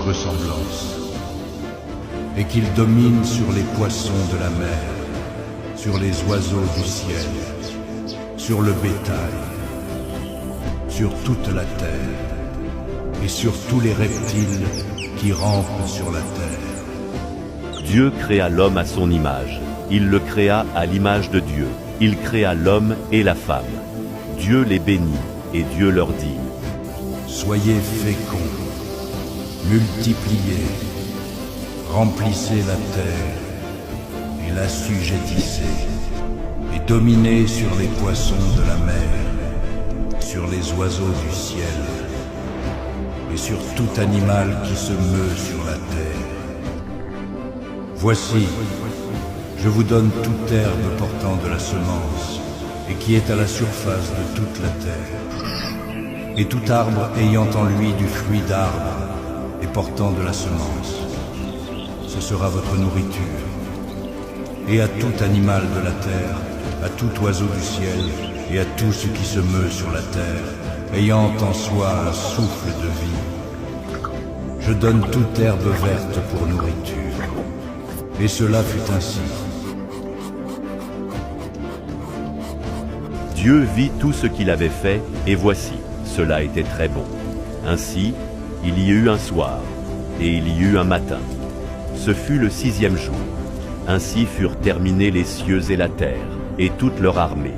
ressemblance, et qu'il domine sur les poissons de la mer, sur les oiseaux du ciel, sur le bétail, sur toute la terre, et sur tous les reptiles qui rampent sur la terre. Dieu créa l'homme à son image. Il le créa à l'image de Dieu. Il créa l'homme et la femme. Dieu les bénit, et Dieu leur dit: Soyez féconds, multipliez, remplissez la terre, et l'assujettissez, et dominez sur les poissons de la mer, sur les oiseaux du ciel, et sur tout animal qui se meut sur la terre. Voici, je vous donne toute herbe portant de la semence, et qui est à la surface de toute la terre, et tout arbre ayant en lui du fruit d'arbre, et portant de la semence. Ce sera votre nourriture. Et à tout animal de la terre, à tout oiseau du ciel, et à tout ce qui se meut sur la terre, ayant en soi un souffle de vie. Je donne toute herbe verte pour nourriture. Et cela fut ainsi. Dieu vit tout ce qu'il avait fait, et voici, cela était très bon. Ainsi, il y eut un soir, et il y eut un matin. Ce fut le 6e jour. Ainsi furent terminés les cieux et la terre, et toute leur armée.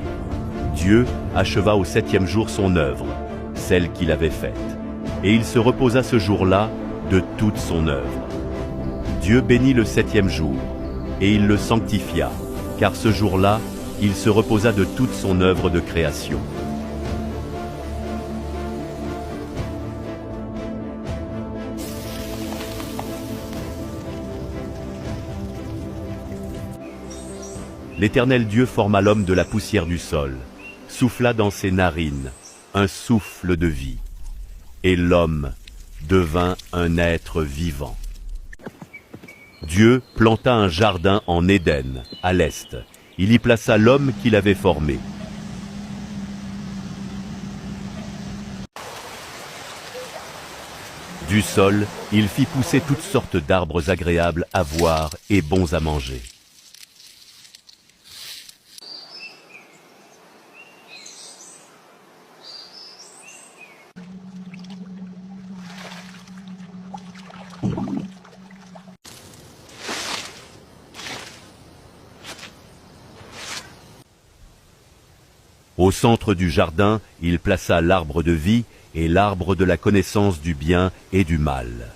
Dieu acheva au 7e jour son œuvre, celle qu'il avait faite. Et il se reposa ce jour-là de toute son œuvre. Dieu bénit le 7e jour, et il le sanctifia, car ce jour-là, il se reposa de toute son œuvre de création. L'Éternel Dieu forma l'homme de la poussière du sol, souffla dans ses narines un souffle de vie, et l'homme devint un être vivant. Dieu planta un jardin en Éden, à l'est. Il y plaça l'homme qu'il avait formé. Du sol, il fit pousser toutes sortes d'arbres agréables à voir et bons à manger. Au centre du jardin, il plaça l'arbre de vie et l'arbre de la connaissance du bien et du mal.